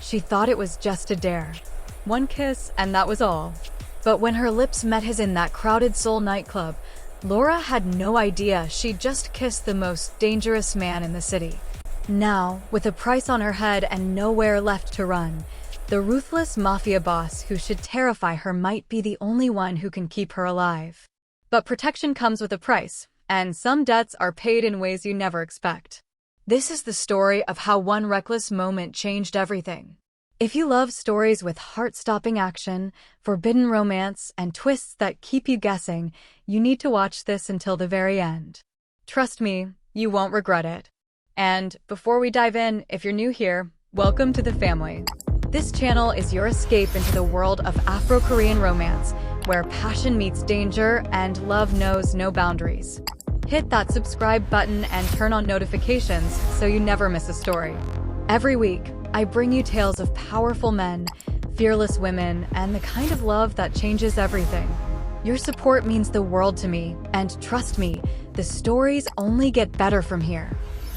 She thought it was just a dare. One kiss, and that was all. But when her lips met his in that crowded Seoul nightclub, Laura had no idea she'd just kissed the most dangerous man in the city. Now, with a price on her head and nowhere left to run, the ruthless Mafia boss who should terrify her might be the only one who can keep her alive. But protection comes with a price, and some debts are paid in ways you never expect. This is the story of how one reckless moment changed everything. If you love stories with heart-stopping action, forbidden romance, and twists that keep you guessing, you need to watch this until the very end. Trust me, you won't regret it. And before we dive in, if you're new here, welcome to the family. This channel is your escape into the world of Afro-Korean romance, where passion meets danger and love knows no boundaries. Hit that subscribe button and turn on notifications so you never miss a story. Every week, I bring you tales of powerful men, fearless women, and the kind of love that changes everything. Your support means the world to me, and trust me, the stories only get better from here.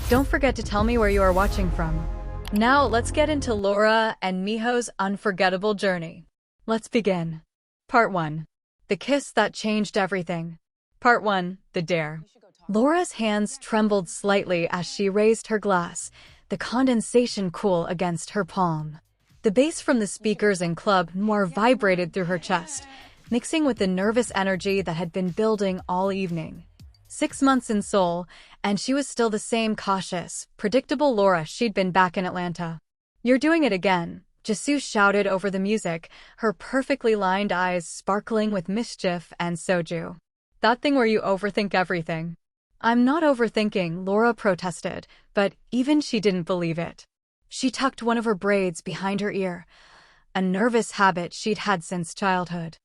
Don't forget to tell me where you are watching from. Now let's get into Laura and Minho's unforgettable journey. Let's begin. Part 1. The kiss that changed everything. Part 1. The dare. Laura's hands trembled slightly as she raised her glass, the condensation cool against her palm. The bass from the speakers in Club Noir vibrated through her chest, mixing with the nervous energy that had been building all evening. 6 months in Seoul, and she was still the same cautious, predictable Laura she'd been back in Atlanta. "You're doing it again," Jisoo shouted over the music, her perfectly lined eyes sparkling with mischief and soju. "That thing where you overthink everything." "I'm not overthinking," Laura protested, but even she didn't believe it. She tucked one of her braids behind her ear, a nervous habit she'd had since childhood.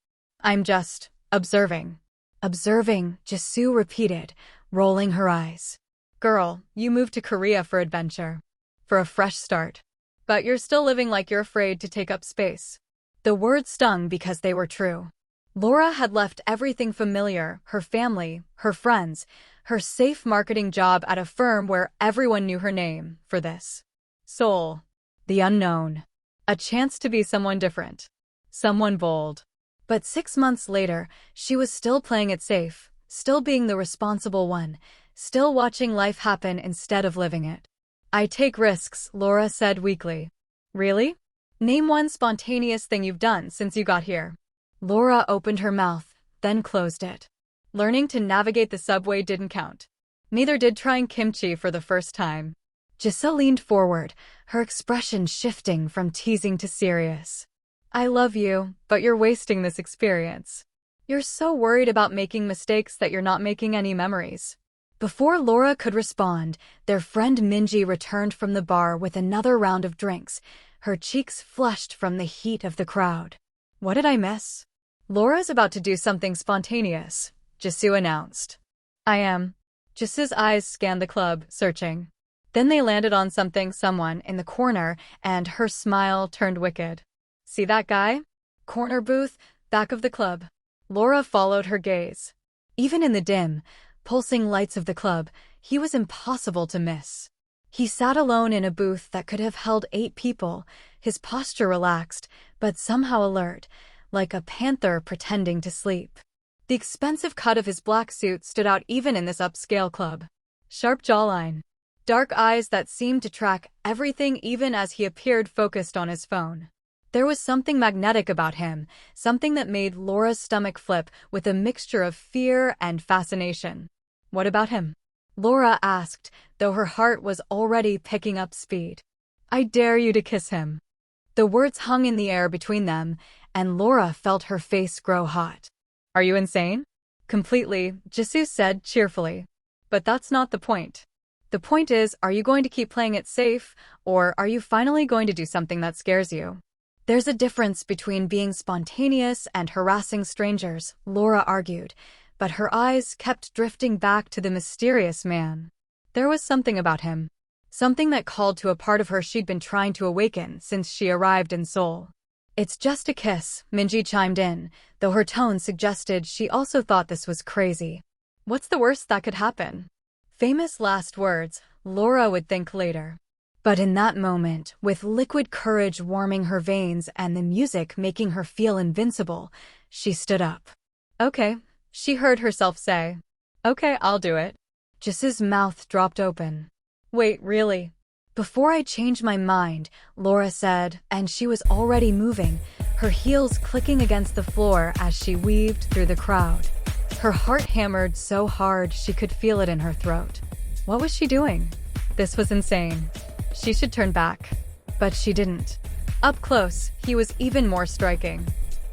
"I'm just observing." "Observing," Jisoo repeated, rolling her eyes. "Girl, you moved to Korea for adventure. For a fresh start. But you're still living like you're afraid to take up space." The words stung because they were true. Laura had left everything familiar, her family, her friends, her safe marketing job at a firm where everyone knew her name, for this. Seoul. The unknown. A chance to be someone different. Someone bold. But 6 months later, she was still playing it safe, still being the responsible one, still watching life happen instead of living it. "I take risks," Laura said weakly. "Really? Name one spontaneous thing you've done since you got here." Laura opened her mouth, then closed it. Learning to navigate the subway didn't count. Neither did trying kimchi for the first time. Jisoo leaned forward, her expression shifting from teasing to serious. "I love you, but you're wasting this experience. You're so worried about making mistakes that you're not making any memories." Before Laura could respond, their friend Minji returned from the bar with another round of drinks, her cheeks flushed from the heat of the crowd. "What did I miss?" "Laura's about to do something spontaneous," Jisoo announced. "I am." Jisoo's eyes scanned the club, searching. Then they landed on someone in the corner, and her smile turned wicked. "See that guy? Corner booth, back of the club." Laura followed her gaze. Even in the dim, pulsing lights of the club, he was impossible to miss. He sat alone in a booth that could have held 8 people, his posture relaxed, but somehow alert, like a panther pretending to sleep. The expensive cut of his black suit stood out even in this upscale club. Sharp jawline. Dark eyes that seemed to track everything even as he appeared focused on his phone. There was something magnetic about him, something that made Laura's stomach flip with a mixture of fear and fascination. "What about him?" Laura asked, though her heart was already picking up speed. "I dare you to kiss him." The words hung in the air between them, and Laura felt her face grow hot. "Are you insane?" "Completely," Jisoo said cheerfully. "But that's not the point. The point is, are you going to keep playing it safe, or are you finally going to do something that scares you?" "There's a difference between being spontaneous and harassing strangers," Laura argued, but her eyes kept drifting back to the mysterious man. There was something about him. Something that called to a part of her she'd been trying to awaken since she arrived in Seoul. "It's just a kiss," Minji chimed in, though her tone suggested she also thought this was crazy. "What's the worst that could happen?" Famous last words, Laura would think later. But in that moment, with liquid courage warming her veins and the music making her feel invincible, she stood up. "Okay," she heard herself say. "Okay, I'll do it." Jisoo's mouth dropped open. "Wait, really?" "Before I change my mind," Laura said, and she was already moving, her heels clicking against the floor as she weaved through the crowd. Her heart hammered so hard she could feel it in her throat. What was she doing? This was insane. She should turn back. But she didn't. Up close, he was even more striking.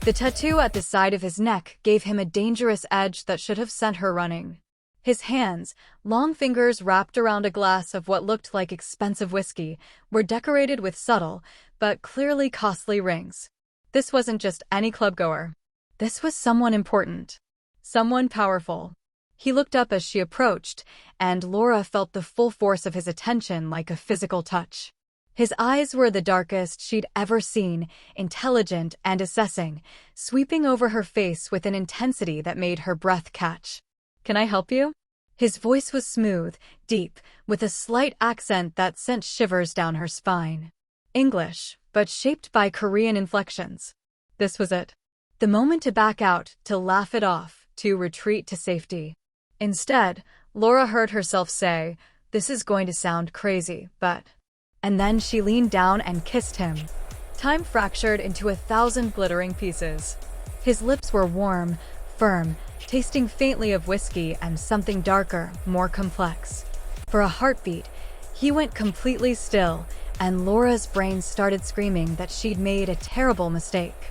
The tattoo at the side of his neck gave him a dangerous edge that should have sent her running. His hands, long fingers wrapped around a glass of what looked like expensive whiskey, were decorated with subtle, but clearly costly rings. This wasn't just any clubgoer. This was someone important. Someone powerful. He looked up as she approached, and Laura felt the full force of his attention like a physical touch. His eyes were the darkest she'd ever seen, intelligent and assessing, sweeping over her face with an intensity that made her breath catch. "Can I help you?" His voice was smooth, deep, with a slight accent that sent shivers down her spine. English, but shaped by Korean inflections. This was it. The moment to back out, to laugh it off, to retreat to safety. Instead, Laura heard herself say, "This is going to sound crazy, but..." And then she leaned down and kissed him. Time fractured into 1,000 glittering pieces. His lips were warm, firm, tasting faintly of whiskey and something darker, more complex. For a heartbeat, he went completely still, and Laura's brain started screaming that she'd made a terrible mistake.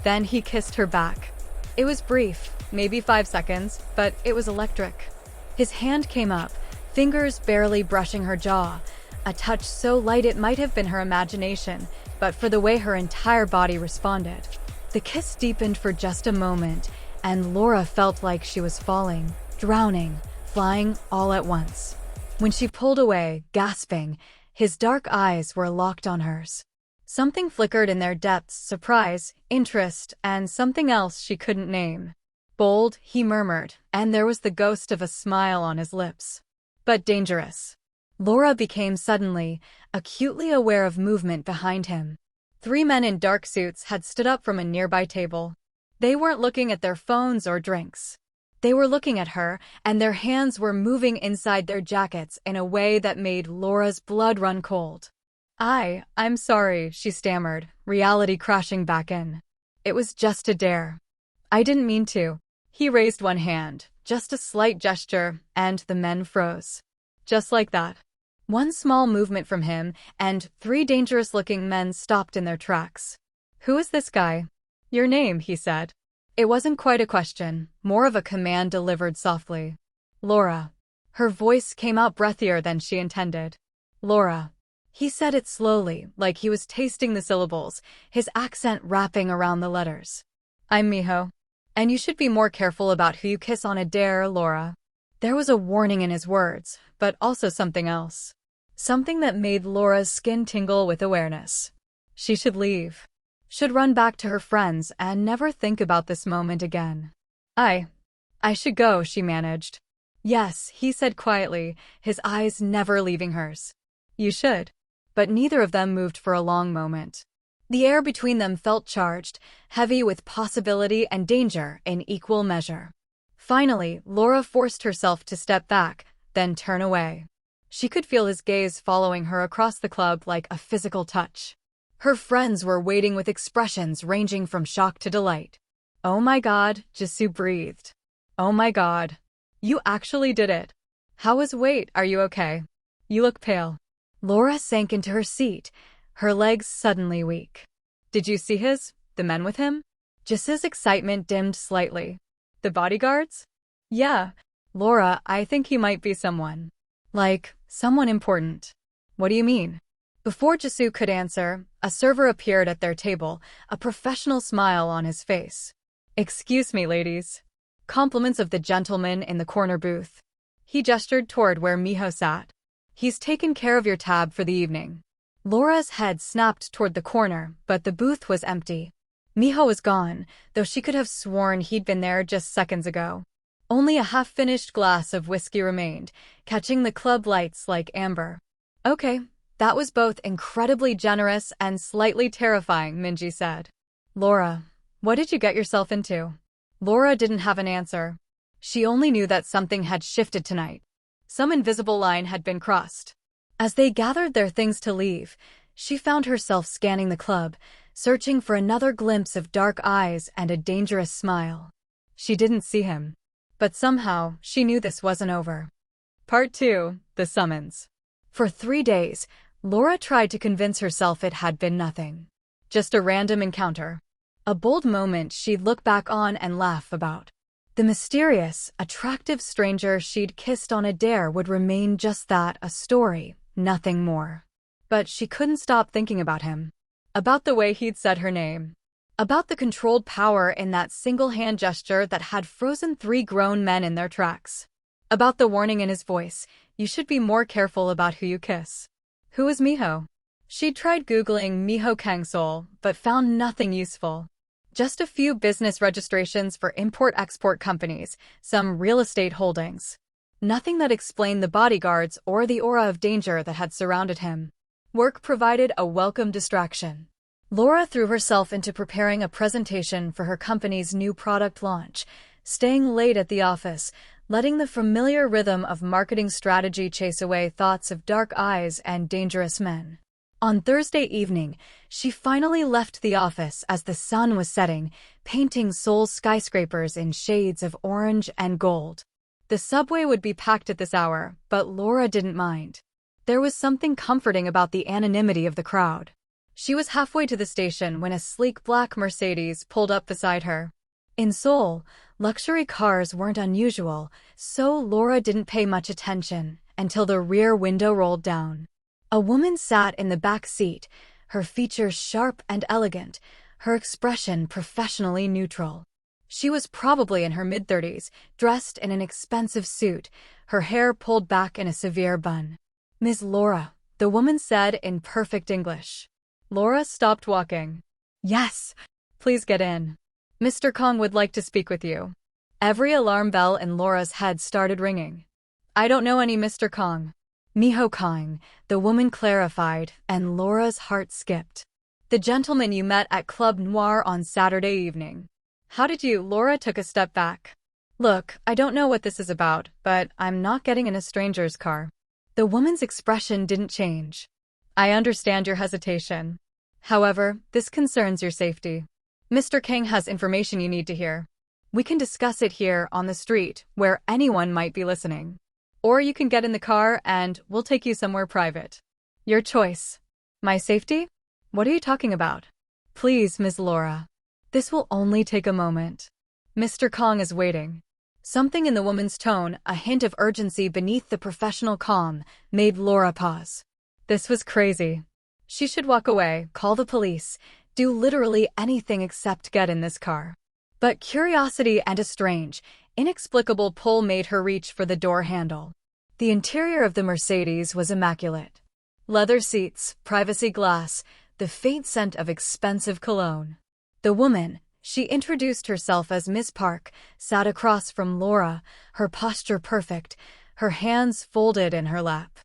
Then he kissed her back. It was brief, maybe 5 seconds, but it was electric. His hand came up, fingers barely brushing her jaw, a touch so light it might have been her imagination, but for the way her entire body responded. The kiss deepened for just a moment, and Laura felt like she was falling, drowning, flying all at once. When she pulled away, gasping, his dark eyes were locked on hers. Something flickered in their depths, surprise, interest, and something else she couldn't name. "Bold," he murmured, and there was the ghost of a smile on his lips. "But dangerous." Laura became suddenly, acutely aware of movement behind him. 3 men in dark suits had stood up from a nearby table. They weren't looking at their phones or drinks. They were looking at her, and their hands were moving inside their jackets in a way that made Laura's blood run cold. I'm sorry," she stammered, reality crashing back in. "It was just a dare. I didn't mean to." He raised one hand, just a slight gesture, and the men froze. Just like that. One small movement from him, and 3 dangerous-looking men stopped in their tracks. "Who is this guy?" "Your name," he said. It wasn't quite a question, more of a command delivered softly. "Laura." Her voice came out breathier than she intended. "Laura." He said it slowly, like he was tasting the syllables, his accent wrapping around the letters. "I'm Minho. And you should be more careful about who you kiss on a dare, Laura." There was a warning in his words, but also something else. Something that made Laura's skin tingle with awareness. She should leave. Should run back to her friends and never think about this moment again. I should go," she managed. "Yes," he said quietly, his eyes never leaving hers. "You should." But neither of them moved for a long moment. The air between them felt charged, heavy with possibility and danger in equal measure. Finally, Laura forced herself to step back, then turn away. She could feel his gaze following her across the club like a physical touch. Her friends were waiting with expressions ranging from shock to delight. "Oh my God," Jisoo breathed. "Oh my God. You actually did it. Wait, are you okay? You look pale." Laura sank into her seat, her legs suddenly weak. "Did you see the men with him?" Jisoo's excitement dimmed slightly. "The bodyguards?" "Yeah." "Laura, I think he might be someone. Like, someone important." "What do you mean?" Before Jisoo could answer, a server appeared at their table, a professional smile on his face. "Excuse me, ladies." Compliments of the gentleman in the corner booth. He gestured toward where Minho sat. "He's taken care of your tab for the evening." Laura's head snapped toward the corner, but the booth was empty. Minho was gone, though she could have sworn he'd been there just seconds ago. Only a half-finished glass of whiskey remained, catching the club lights like amber. "Okay, That was both incredibly generous and slightly terrifying, Minji said. Laura, what did you get yourself into? Laura didn't have an answer. She only knew that something had shifted tonight. Some invisible line had been crossed. As they gathered their things to leave, she found herself scanning the club, searching for another glimpse of dark eyes and a dangerous smile. She didn't see him. But somehow, she knew this wasn't over. Part 2, The Summons. For 3 days, Laura tried to convince herself it had been nothing. Just a random encounter. A bold moment she'd look back on and laugh about. The mysterious, attractive stranger she'd kissed on a dare would remain just that, a story, nothing more. But she couldn't stop thinking about him. About the way he'd said her name. About the controlled power in that single hand gesture that had frozen 3 grown men in their tracks. About the warning in his voice, you should be more careful about who you kiss. Who was Minho? She'd tried Googling Minho Kang Seoul, but found nothing useful. Just a few business registrations for import-export companies, some real estate holdings. Nothing that explained the bodyguards or the aura of danger that had surrounded him. Work provided a welcome distraction. Laura threw herself into preparing a presentation for her company's new product launch, staying late at the office, letting the familiar rhythm of marketing strategy chase away thoughts of dark eyes and dangerous men. On Thursday evening, she finally left the office as the sun was setting, painting Seoul's skyscrapers in shades of orange and gold. The subway would be packed at this hour, but Laura didn't mind. There was something comforting about the anonymity of the crowd. She was halfway to the station when a sleek black Mercedes pulled up beside her. In Seoul, luxury cars weren't unusual, so Laura didn't pay much attention until the rear window rolled down. A woman sat in the back seat, her features sharp and elegant, her expression professionally neutral. She was probably in her mid-30s, dressed in an expensive suit, her hair pulled back in a severe bun. "Ms. Laura," the woman said in perfect English. Laura stopped walking. "Yes, please get in. Mr. Kang would like to speak with you." Every alarm bell in Laura's head started ringing. "I don't know any Mr. Kang." Minho Kang, the woman clarified, and Laura's heart skipped. "The gentleman you met at Club Noir on Saturday evening." "How did you?" Laura took a step back. "Look, I don't know what this is about, but I'm not getting in a stranger's car." The woman's expression didn't change. "I understand your hesitation. However, this concerns your safety. Mr. Kang has information you need to hear. We can discuss it here on the street, where anyone might be listening. Or you can get in the car and we'll take you somewhere private. Your choice." "My safety? What are you talking about?" "Please, Ms. Laura. This will only take a moment. Mr. Kang is waiting." Something in the woman's tone, a hint of urgency beneath the professional calm, made Laura pause. This was crazy. She should walk away, call the police, do literally anything except get in this car. But curiosity and a strange, inexplicable pull made her reach for the door handle. The interior of the Mercedes was immaculate. Leather seats, privacy glass, the faint scent of expensive cologne. The woman, she introduced herself as Miss Park, sat across from Laura, her posture perfect, her hands folded in her lap.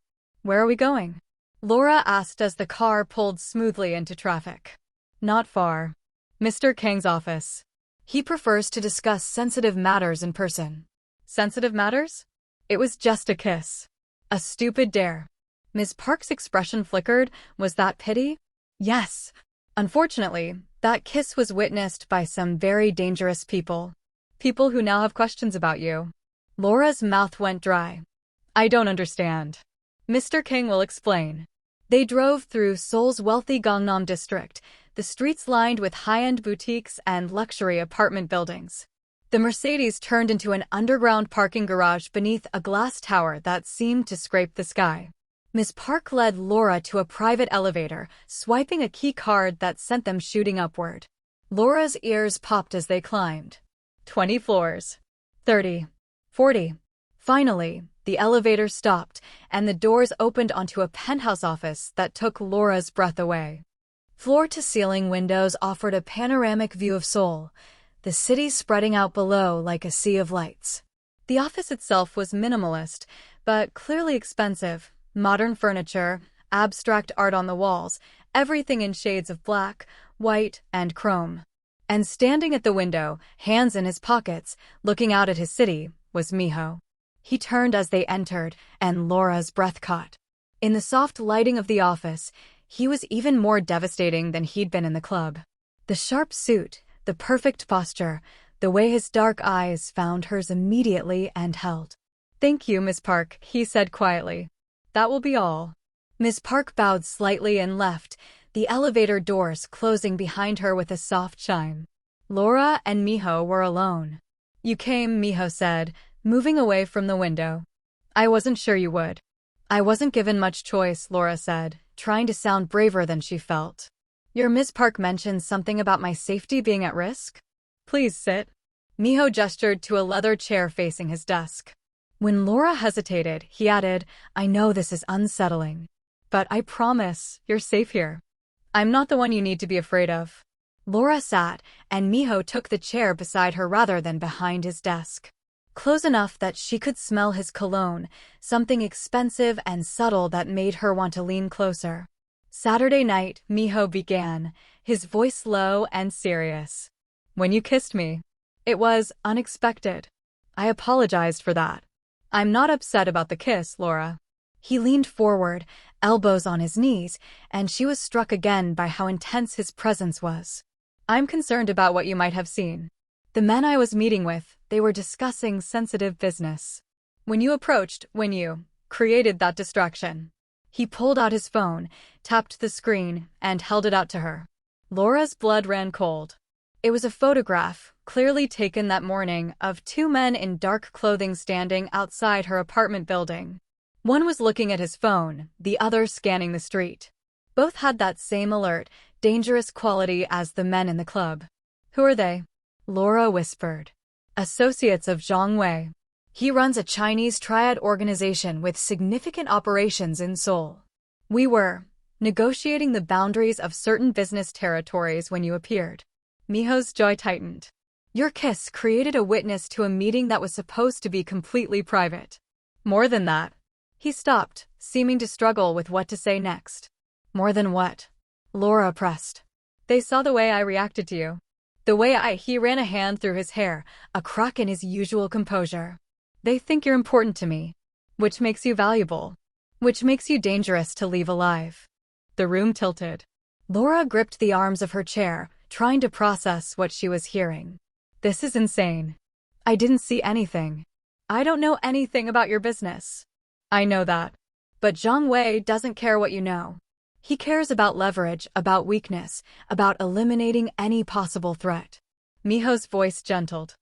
"Where are we going?" Laura asked as the car pulled smoothly into traffic. "Not far. Mr. Kang's office. He prefers to discuss sensitive matters in person." "Sensitive matters?" It was just a kiss. A stupid dare. Ms. Park's expression flickered. Was that pity? Yes. Unfortunately, that kiss was witnessed by some very dangerous people. People who now have questions about you. Laura's mouth went dry. "I don't understand." "Mr. Kang will explain." They drove through Seoul's wealthy Gangnam district, the streets lined with high-end boutiques and luxury apartment buildings. The Mercedes turned into an underground parking garage beneath a glass tower that seemed to scrape the sky. Ms. Park led Laura to a private elevator, swiping a key card that sent them shooting upward. Laura's ears popped as they climbed. 20 floors. 30. 40. Finally, the elevator stopped, and the doors opened onto a penthouse office that took Laura's breath away. Floor-to-ceiling windows offered a panoramic view of Seoul, the city spreading out below like a sea of lights. The office itself was minimalist, but clearly expensive. Modern furniture, abstract art on the walls, everything in shades of black, white, and chrome. And standing at the window, hands in his pockets, looking out at his city, was Minho. He turned as they entered, and Laura's breath caught. In the soft lighting of the office, he was even more devastating than he'd been in the club. The sharp suit, the perfect posture, the way his dark eyes found hers immediately and held. "Thank you, Miss Park," he said quietly. "That will be all." Miss Park bowed slightly and left, the elevator doors closing behind her with a soft chime. Laura and Minho were alone. "You came," Minho said, moving away from the window. "I wasn't sure you would." "I wasn't given much choice," Laura said, trying to sound braver than she felt. "Your Miss Park mentioned something about my safety being at risk?" "Please sit." Minho gestured to a leather chair facing his desk. When Laura hesitated, he added, "I know this is unsettling, but I promise you're safe here. I'm not the one you need to be afraid of." Laura sat, and Minho took the chair beside her rather than behind his desk. Close enough that she could smell his cologne, something expensive and subtle that made her want to lean closer. "Saturday night," Minho began, his voice low and serious. "When you kissed me, it was unexpected. I apologized for that. I'm not upset about the kiss, Laura." He leaned forward, elbows on his knees, and she was struck again by how intense his presence was. "I'm concerned about what you might have seen. The men I was meeting with, they were discussing sensitive business. When you created that distraction." He pulled out his phone, tapped the screen, and held it out to her. Laura's blood ran cold. It was a photograph, clearly taken that morning, of two men in dark clothing standing outside her apartment building. One was looking at his phone, the other scanning the street. Both had that same alert, dangerous quality as the men in the club. "Who are they?" Laura whispered. "Associates of Zhang Wei. He runs a Chinese triad organization with significant operations in Seoul. We were negotiating the boundaries of certain business territories when you appeared." Minho's jaw tightened. "Your kiss created a witness to a meeting that was supposed to be completely private. More than that." He stopped, seeming to struggle with what to say next. "More than what?" Laura pressed. "They saw the way I reacted to you. The way He ran a hand through his hair, a crack in his usual composure. "They think you're important to me, which makes you valuable, which makes you dangerous to leave alive." The room tilted. Laura gripped the arms of her chair, trying to process what she was hearing. "This is insane. I didn't see anything. I don't know anything about your business." "I know that. But Zhang Wei doesn't care what you know. He cares about leverage, about weakness, about eliminating any possible threat." Minho's voice gentled.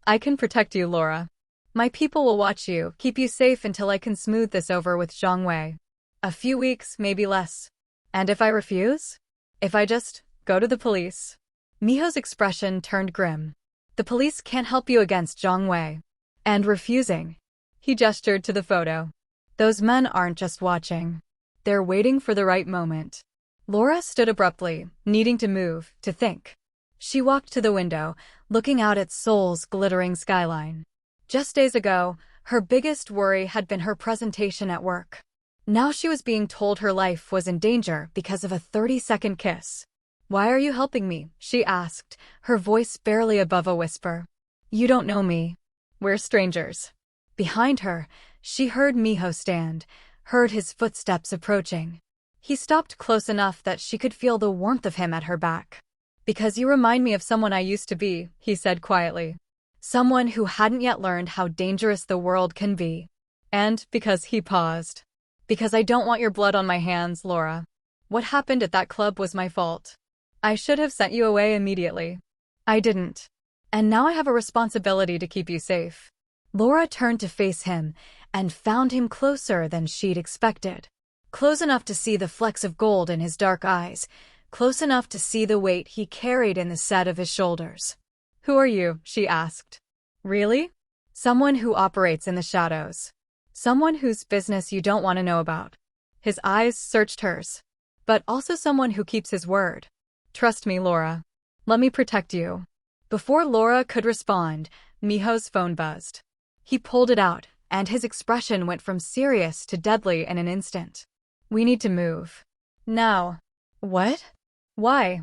"I can protect you, Laura. My people will watch you, keep you safe until I can smooth this over with Zhang Wei. A few weeks, maybe less. And if I refuse? If I just go to the police?" Minho's expression turned grim. "The police can't help you against Zhang Wei. And refusing." He gestured to the photo. "Those men aren't just watching. They're waiting for the right moment." Laura stood abruptly, needing to move, to think. She walked to the window, looking out at Seoul's glittering skyline. Just days ago, her biggest worry had been her presentation at work. Now she was being told her life was in danger because of a 30-second kiss. "Why are you helping me?" she asked, her voice barely above a whisper. "You don't know me. We're strangers." Behind her, she heard Minho stand, heard his footsteps approaching. He stopped close enough that she could feel the warmth of him at her back. "Because you remind me of someone I used to be," he said quietly. "Someone who hadn't yet learned how dangerous the world can be." And because he paused. "Because I don't want your blood on my hands, Laura. What happened at that club was my fault. I should have sent you away immediately. I didn't. And now I have a responsibility to keep you safe." Laura turned to face him and found him closer than she'd expected. Close enough to see the flecks of gold in his dark eyes, close enough to see the weight he carried in the set of his shoulders. "Who are you?" she asked. "Really?" "Someone who operates in the shadows. Someone whose business you don't want to know about." His eyes searched hers. "But also someone who keeps his word. Trust me, Laura. Let me protect you." Before Laura could respond, Minho's phone buzzed. He pulled it out, and his expression went from serious to deadly in an instant. We need to move. Now. What? Why?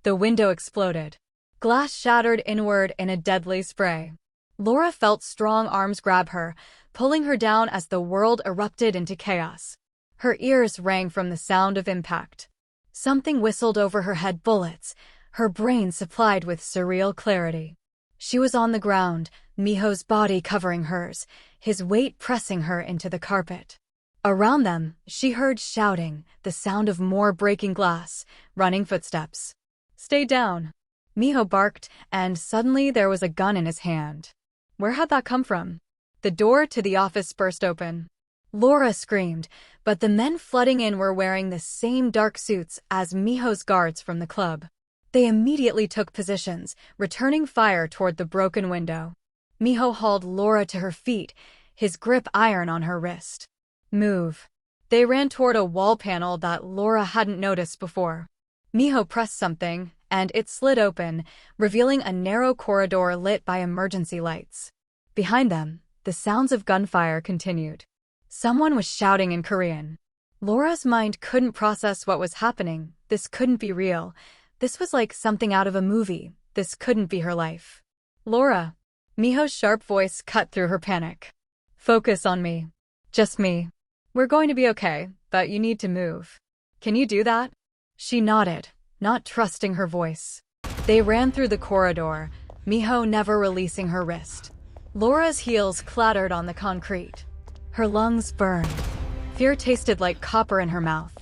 The window exploded. Glass shattered inward in a deadly spray. Laura felt strong arms grab her, pulling her down as the world erupted into chaos. Her ears rang from the sound of impact. Something whistled over her head, bullets, her brain supplied with surreal clarity. She was on the ground, Minho's body covering hers, his weight pressing her into the carpet. Around them, she heard shouting, the sound of more breaking glass, running footsteps. "Stay down," Minho barked, and suddenly there was a gun in his hand. Where had that come from? The door to the office burst open. Laura screamed, but the men flooding in were wearing the same dark suits as Minho's guards from the club. They immediately took positions, returning fire toward the broken window. Minho hauled Laura to her feet, his grip iron on her wrist. "Move." They ran toward a wall panel that Laura hadn't noticed before. Minho pressed something, and it slid open, revealing a narrow corridor lit by emergency lights. Behind them, the sounds of gunfire continued. Someone was shouting in Korean. Laura's mind couldn't process what was happening. This couldn't be real. This was like something out of a movie. This couldn't be her life. "Laura." Minho's sharp voice cut through her panic. "Focus on me. Just me. We're going to be okay, but you need to move. Can you do that?" She nodded, not trusting her voice. They ran through the corridor, Minho never releasing her wrist. Laura's heels clattered on the concrete. Her lungs burned. Fear tasted like copper in her mouth.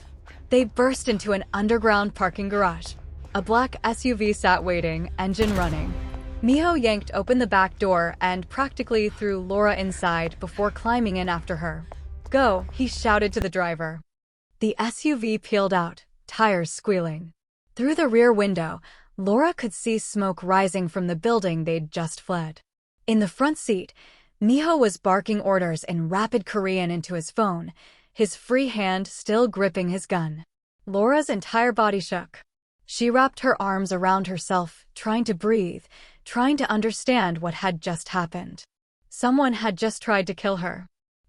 They burst into an underground parking garage. A black SUV sat waiting, engine running. Minho yanked open the back door and practically threw Laura inside before climbing in after her. "Go," he shouted to the driver. The SUV peeled out, tires squealing. Through the rear window, Laura could see smoke rising from the building they'd just fled. In the front seat, Minho was barking orders in rapid Korean into his phone, his free hand still gripping his gun. Laura's entire body shook. She wrapped her arms around herself, trying to breathe, trying to understand what had just happened. Someone had just tried to kill her.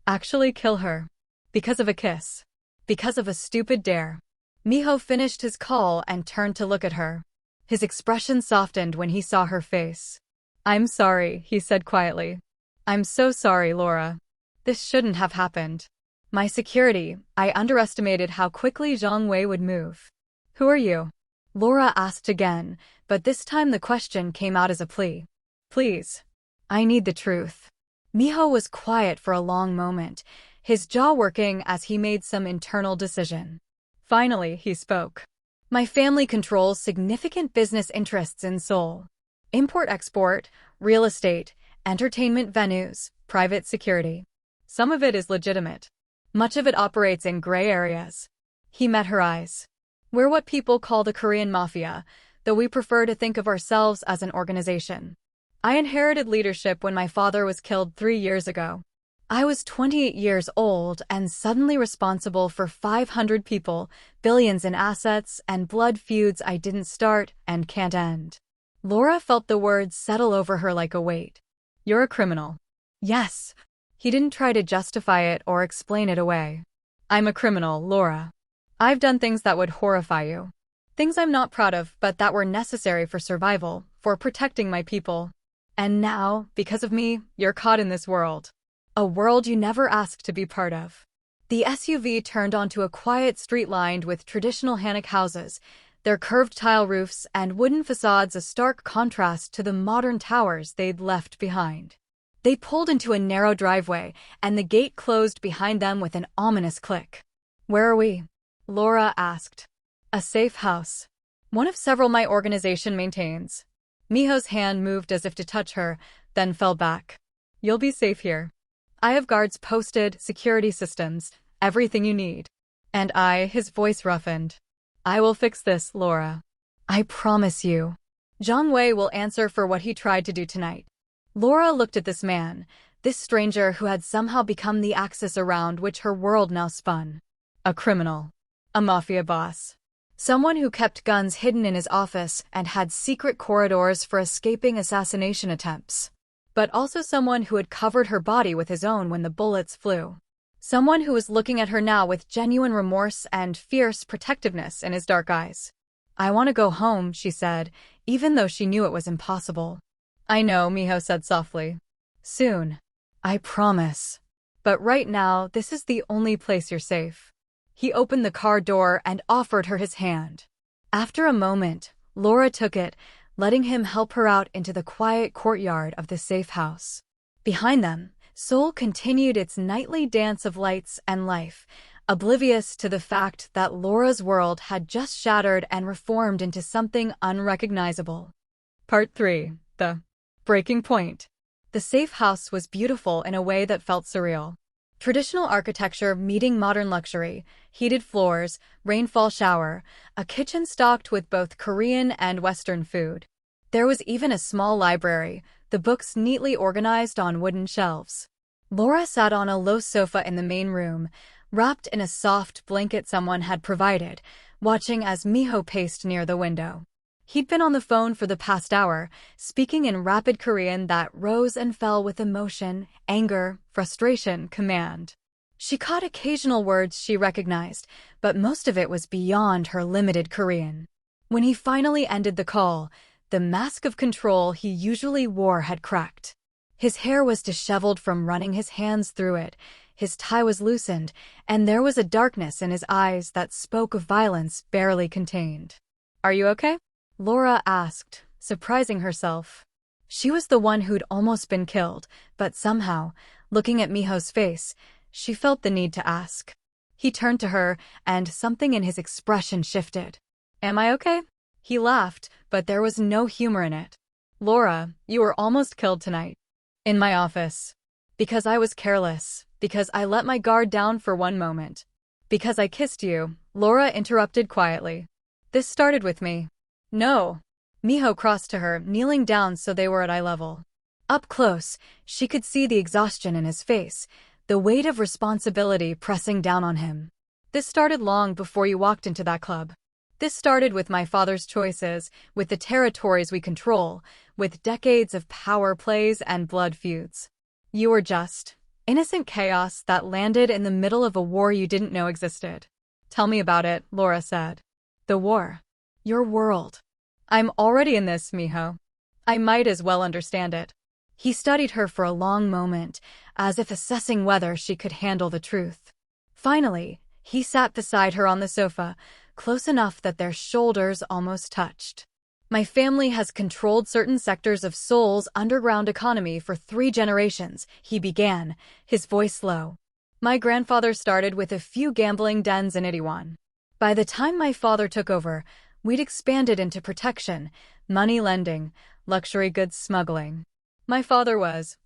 Actually kill her. Because of a kiss. Because of a stupid dare. Minho finished his call and turned to look at her. His expression softened when he saw her face. "I'm sorry," he said quietly. "I'm so sorry, Laura. This shouldn't have happened. My security, I underestimated how quickly Zhang Wei would move." "Who are you?" Laura asked again, but this time the question came out as a plea. "Please. I need the truth." Minho was quiet for a long moment, his jaw working as he made some internal decision. Finally, he spoke. "My family controls significant business interests in Seoul. Import-export, real estate, entertainment venues, private security. Some of it is legitimate. Much of it operates in gray areas." He met her eyes. "We're what people call the Korean Mafia, though we prefer to think of ourselves as an organization. I inherited leadership when my father was killed 3 years ago. I was 28 years old and suddenly responsible for 500 people, billions in assets, and blood feuds I didn't start and can't end." Laura felt the words settle over her like a weight. "You're a criminal." "Yes." He didn't try to justify it or explain it away. "I'm a criminal, Laura. I've done things that would horrify you. Things I'm not proud of, but that were necessary for survival, for protecting my people. And now, because of me, you're caught in this world. A world you never asked to be part of." The SUV turned onto a quiet street lined with traditional Hanok houses, their curved tile roofs and wooden facades a stark contrast to the modern towers they'd left behind. They pulled into a narrow driveway, and the gate closed behind them with an ominous click. "Where are we?" Laura asked. "A safe house. One of several my organization maintains." Minho's hand moved as if to touch her, then fell back. "You'll be safe here. I have guards posted, security systems, everything you need. And his voice roughened. "I will fix this, Laura. I promise you. Zhang Wei will answer for what he tried to do tonight." Laura looked at this man, this stranger who had somehow become the axis around which her world now spun. A criminal. A mafia boss. Someone who kept guns hidden in his office and had secret corridors for escaping assassination attempts. But also someone who had covered her body with his own when the bullets flew. Someone who was looking at her now with genuine remorse and fierce protectiveness in his dark eyes. "I want to go home," she said, even though she knew it was impossible. "I know," Minho said softly. "Soon. I promise. But right now, this is the only place you're safe." He opened the car door and offered her his hand. After a moment, Laura took it, letting him help her out into the quiet courtyard of the safe house. Behind them, Seoul continued its nightly dance of lights and life, oblivious to the fact that Laura's world had just shattered and reformed into something unrecognizable. Part 3. The Breaking Point. The safe house was beautiful in a way that felt surreal. Traditional architecture meeting modern luxury, heated floors, rainfall shower, a kitchen stocked with both Korean and Western food. There was even a small library, the books neatly organized on wooden shelves. Laura sat on a low sofa in the main room, wrapped in a soft blanket someone had provided, watching as Minho paced near the window. He'd been on the phone for the past hour, speaking in rapid Korean that rose and fell with emotion, anger, frustration, command. She caught occasional words she recognized, but most of it was beyond her limited Korean. When he finally ended the call, the mask of control he usually wore had cracked. His hair was disheveled from running his hands through it, his tie was loosened, and there was a darkness in his eyes that spoke of violence barely contained. "Are you okay?" Laura asked, surprising herself. She was the one who'd almost been killed, but somehow, looking at Minho's face, she felt the need to ask. He turned to her, and something in his expression shifted. "Am I okay?" He laughed, but there was no humor in it. "Laura, you were almost killed tonight. In my office. Because I was careless. Because I let my guard down for one moment. Because I kissed you," Laura interrupted quietly. "This started with me." "No." Minho crossed to her, kneeling down so they were at eye level. Up close, she could see the exhaustion in his face, the weight of responsibility pressing down on him. "This started long before you walked into that club. This started with my father's choices, with the territories we control, with decades of power plays and blood feuds. You were just innocent chaos that landed in the middle of a war you didn't know existed." "Tell me about it," Laura said. "The war. Your world." "I'm already in this, Minho. I might as well understand it." He studied her for a long moment, as if assessing whether she could handle the truth. Finally, he sat beside her on the sofa, close enough that their shoulders almost touched. "My family has controlled certain sectors of Seoul's underground economy for 3 generations," he began, his voice low. "My grandfather started with a few gambling dens in Itaewon. By the time my father took over, we'd expanded into protection, money lending, luxury goods smuggling.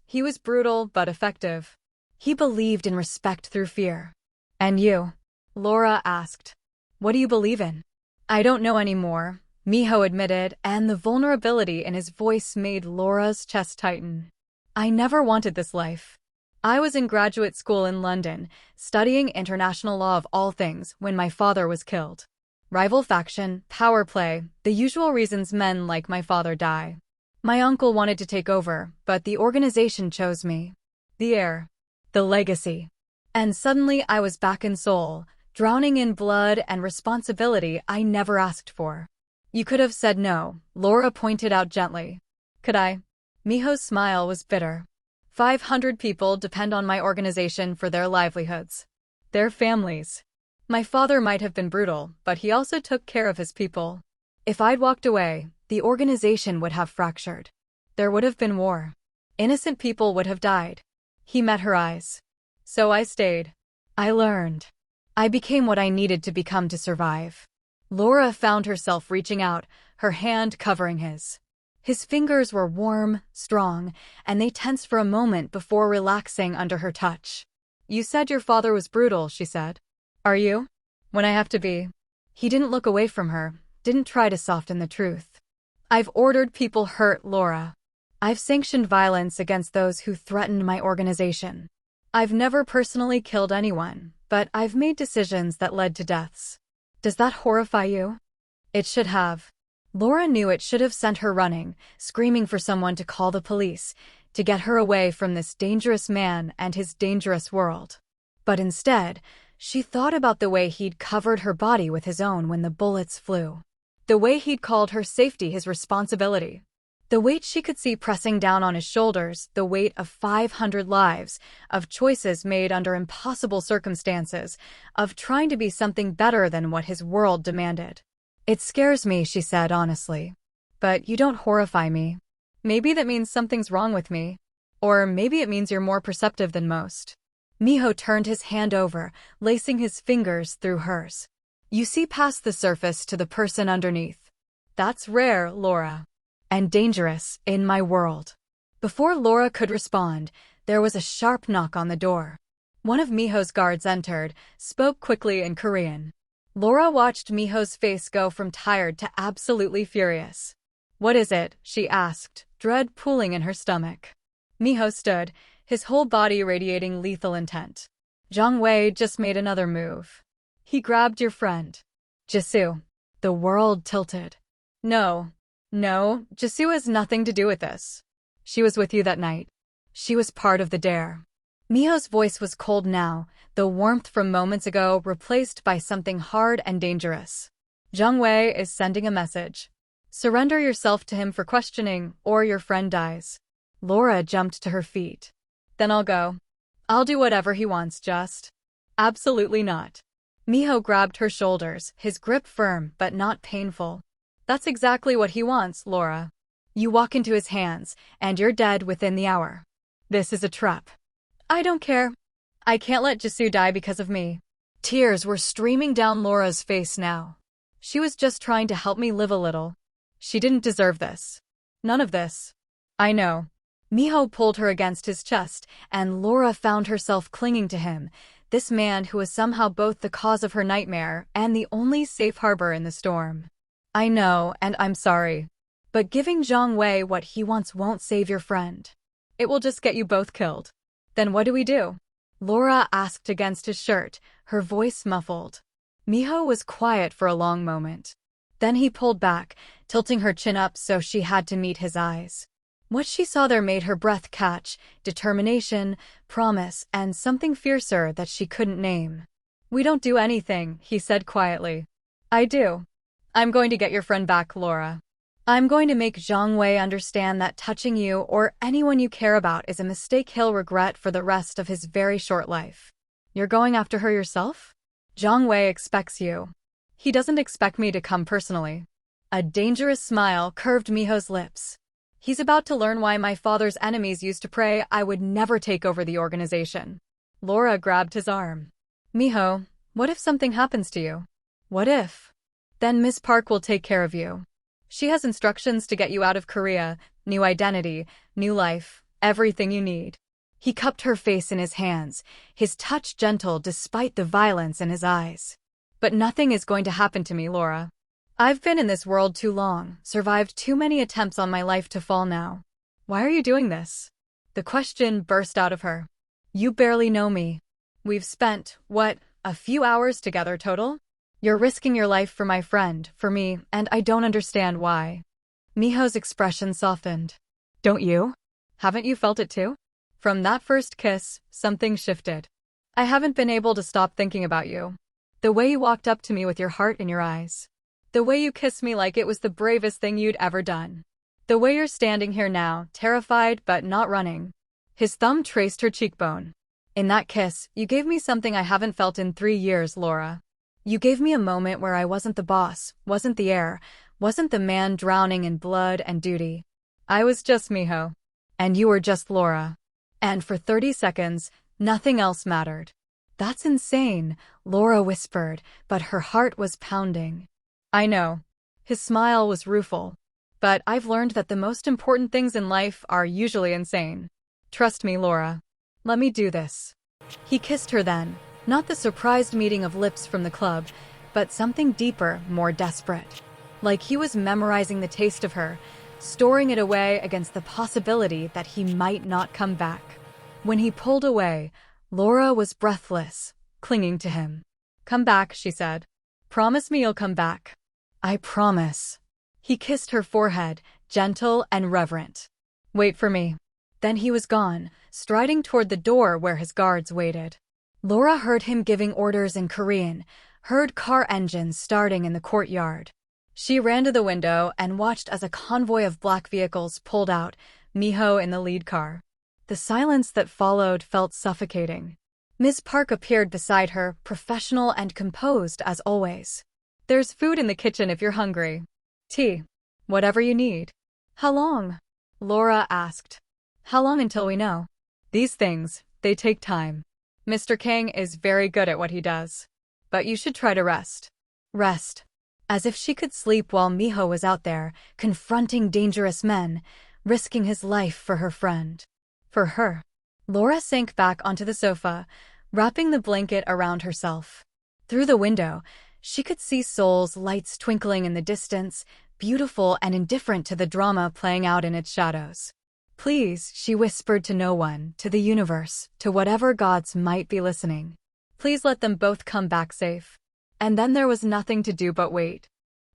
He was brutal but effective. He believed in respect through fear." "And you?" Laura asked. "What do you believe in?" "I don't know anymore," Minho admitted, and the vulnerability in his voice made Laura's chest tighten. "I never wanted this life. I was in graduate school in London, studying international law of all things, when my father was killed. Rival faction, power play, the usual reasons men like my father die. My uncle wanted to take over, but the organization chose me. The heir. The legacy. And suddenly I was back in Seoul, drowning in blood and responsibility I never asked for." "You could have said no," Laura pointed out gently. "Could I?" Minho's smile was bitter. 500 people depend on my organization for their livelihoods. Their families. My father might have been brutal, but he also took care of his people. If I'd walked away, the organization would have fractured. There would have been war. Innocent people would have died." He met her eyes. "So I stayed. I learned. I became what I needed to become to survive." Laura found herself reaching out, her hand covering his. His fingers were warm, strong, and they tensed for a moment before relaxing under her touch. "You said your father was brutal," she said. "Are you?" "When I have to be." He didn't look away from her, didn't try to soften the truth. "I've ordered people hurt, Laura. I've sanctioned violence against those who threatened my organization. I've never personally killed anyone, but I've made decisions that led to deaths. Does that horrify you?" It should have. Laura knew it should have sent her running, screaming for someone to call the police, to get her away from this dangerous man and his dangerous world. But instead, she thought about the way he'd covered her body with his own when the bullets flew. The way he'd called her safety his responsibility. The weight she could see pressing down on his shoulders, the weight of 500 lives, of choices made under impossible circumstances, of trying to be something better than what his world demanded. "It scares me," she said honestly. "But you don't horrify me. Maybe that means something's wrong with me. Or maybe it means you're more perceptive than most." Minho turned his hand over, lacing his fingers through hers. "You see past the surface to the person underneath. That's rare, Laura. And dangerous in my world." Before Laura could respond, there was a sharp knock on the door. One of Minho's guards entered, spoke quickly in Korean. Laura watched Minho's face go from tired to absolutely furious. "What is it?" she asked, dread pooling in her stomach. Minho stood, his whole body radiating lethal intent. "Zhang Wei just made another move. He grabbed your friend. Jisoo." The world tilted. No, Jisoo has nothing to do with this. She was with you that night. She was part of the dare." Minho's voice was cold now, the warmth from moments ago replaced by something hard and dangerous. "Zhang Wei is sending a message. Surrender yourself to him for questioning, or your friend dies." Laura jumped to her feet. "Then I'll go. I'll do whatever he wants, just." "Absolutely not." Minho grabbed her shoulders, his grip firm but not painful. "That's exactly what he wants, Laura. You walk into his hands, and you're dead within the hour. This is a trap." "I don't care. I can't let Jisoo die because of me." Tears were streaming down Laura's face now. "She was just trying to help me live a little. She didn't deserve this. None of this." "I know." Minho pulled her against his chest, and Laura found herself clinging to him, this man who was somehow both the cause of her nightmare and the only safe harbor in the storm. "I know, and I'm sorry. But giving Zhang Wei what he wants won't save your friend. It will just get you both killed." "Then what do we do?" Laura asked against his shirt, her voice muffled. Minho was quiet for a long moment. Then he pulled back, tilting her chin up so she had to meet his eyes. What she saw there made her breath catch, determination, promise, and something fiercer that she couldn't name. "We don't do anything," he said quietly. "I do. I'm going to get your friend back, Laura. I'm going to make Zhang Wei understand that touching you or anyone you care about is a mistake he'll regret for the rest of his very short life." "You're going after her yourself?" "Zhang Wei expects you. He doesn't expect me to come personally." A dangerous smile curved Minho's lips. "He's about to learn why my father's enemies used to pray I would never take over the organization." Laura grabbed his arm. "Minho, what if something happens to you?" "What if?" "Then Miss Park will take care of you. She has instructions to get you out of Korea, new identity, new life, everything you need." He cupped her face in his hands, his touch gentle despite the violence in his eyes. "But nothing is going to happen to me, Laura. I've been in this world too long, survived too many attempts on my life to fall now." "Why are you doing this?" The question burst out of her. "You barely know me. We've spent, a few hours together total? You're risking your life for my friend, for me, and I don't understand why." Minho's expression softened. "Don't you? Haven't you felt it too? From that first kiss, something shifted. I haven't been able to stop thinking about you. The way you walked up to me with your heart in your eyes. The way you kissed me like it was the bravest thing you'd ever done. The way you're standing here now, terrified but not running." His thumb traced her cheekbone. "In that kiss, you gave me something I haven't felt in 3 years, Laura. You gave me a moment where I wasn't the boss, wasn't the heir, wasn't the man drowning in blood and duty. I was just Minho. And you were just Laura. And for 30 seconds, nothing else mattered." "That's insane," Laura whispered, but her heart was pounding. "I know." His smile was rueful. "But I've learned that the most important things in life are usually insane. Trust me, Laura. Let me do this." He kissed her then, not the surprised meeting of lips from the club, but something deeper, more desperate. Like he was memorizing the taste of her, storing it away against the possibility that he might not come back. When he pulled away, Laura was breathless, clinging to him. "Come back," she said. "Promise me you'll come back." "I promise." He kissed her forehead, gentle and reverent. "Wait for me." Then he was gone, striding toward the door where his guards waited. Laura heard him giving orders in Korean, heard car engines starting in the courtyard. She ran to the window and watched as a convoy of black vehicles pulled out, Minho in the lead car. The silence that followed felt suffocating. Ms. Park appeared beside her, professional and composed as always. "There's food in the kitchen if you're hungry. Tea. Whatever you need." "How long?" Laura asked. "How long until we know? These things, they take time. Mr. Kang is very good at what he does. But you should try to rest." Rest. As if she could sleep while Minho was out there, confronting dangerous men, risking his life for her friend. For her. Laura sank back onto the sofa, wrapping the blanket around herself. Through the window, she could see Seoul's lights twinkling in the distance, beautiful and indifferent to the drama playing out in its shadows. "Please," she whispered to no one, to the universe, to whatever gods might be listening. "Please let them both come back safe." And then there was nothing to do but wait.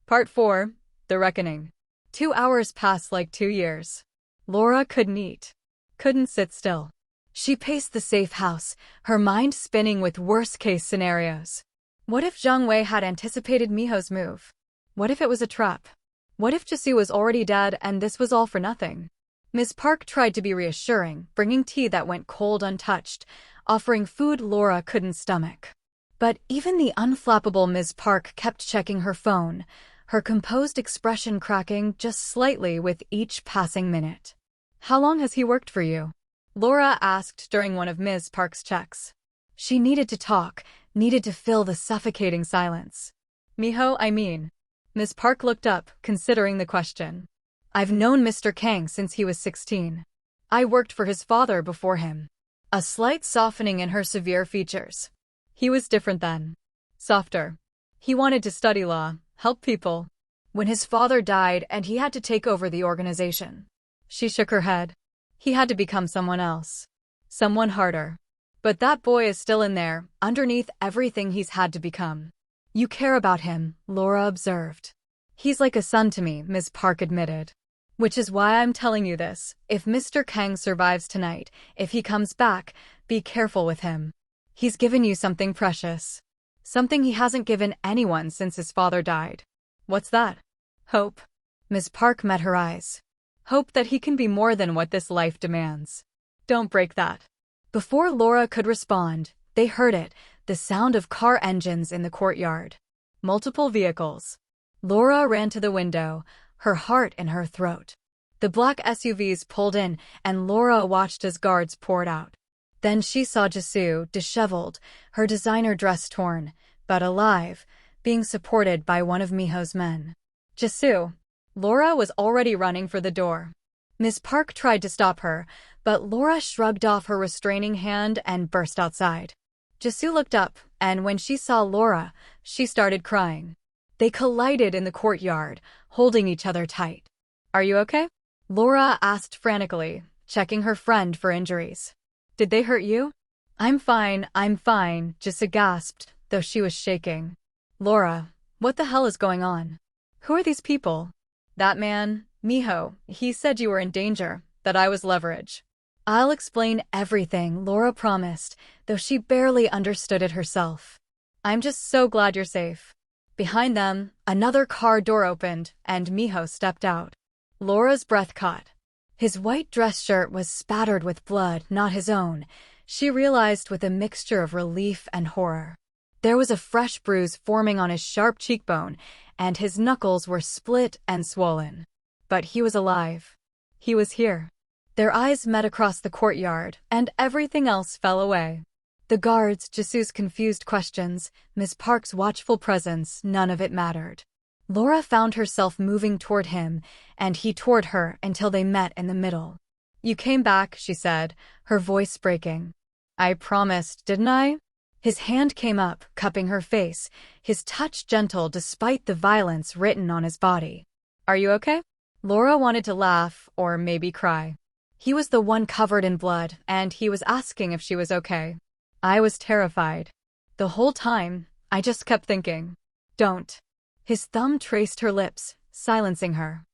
Part 4. The Reckoning. 2 hours passed like 2 years. Laura couldn't eat. Couldn't sit still. She paced the safe house, her mind spinning with worst-case scenarios. What if Zhang Wei had anticipated Minho's move? What if it was a trap? What if Jisoo was already dead and this was all for nothing? Ms. Park tried to be reassuring, bringing tea that went cold untouched, offering food Laura couldn't stomach. But even the unflappable Ms. Park kept checking her phone, her composed expression cracking just slightly with each passing minute. "How long has he worked for you?" Laura asked during one of Ms. Park's checks. She needed to talk, needed to fill the suffocating silence. "Minho, I mean." Ms. Park looked up, considering the question. "I've known Mr. Kang since he was 16. I worked for his father before him." A slight softening in her severe features. He was different then. Softer. He wanted to study law, help people. When his father died and he had to take over the organization. She shook her head. He had to become someone else. Someone harder. But that boy is still in there, underneath everything he's had to become. "You care about him," Laura observed. "He's like a son to me," Ms. Park admitted. "Which is why I'm telling you this. If Mr. Kang survives tonight, if he comes back, be careful with him. He's given you something precious. Something he hasn't given anyone since his father died." "What's that?" "Hope." Ms. Park met her eyes. "Hope that he can be more than what this life demands. Don't break that." Before Laura could respond, they heard it, the sound of car engines in the courtyard. Multiple vehicles. Laura ran to the window, her heart in her throat. The black SUVs pulled in, and Laura watched as guards poured out. Then she saw Jisoo, disheveled, her designer dress torn, but alive, being supported by one of Minho's men. "Jisoo." Laura was already running for the door. Ms. Park tried to stop her, but Laura shrugged off her restraining hand and burst outside. Jisoo looked up, and when she saw Laura, she started crying. They collided in the courtyard, holding each other tight. "Are you okay?" Laura asked frantically, checking her friend for injuries. "Did they hurt you?" I'm fine," Jisoo gasped, though she was shaking. "Laura, what the hell is going on? Who are these people?" "That man, Minho, he said you were in danger, that I was leverage." "I'll explain everything," Laura promised, though she barely understood it herself. "I'm just so glad you're safe." Behind them, another car door opened, and Minho stepped out. Laura's breath caught. His white dress shirt was spattered with blood, not his own, she realized with a mixture of relief and horror. There was a fresh bruise forming on his sharp cheekbone, and his knuckles were split and swollen. But he was alive. He was here. Their eyes met across the courtyard, and everything else fell away. The guards, Jisoo's confused questions, Ms. Park's watchful presence, none of it mattered. Laura found herself moving toward him, and he toward her until they met in the middle. "You came back," she said, her voice breaking. "I promised, didn't I?" His hand came up, cupping her face, his touch gentle despite the violence written on his body. "Are you okay?" Laura wanted to laugh, or maybe cry. He was the one covered in blood, and he was asking if she was okay. I was terrified. The whole time, I just kept thinking, "Don't." His thumb traced her lips, silencing her.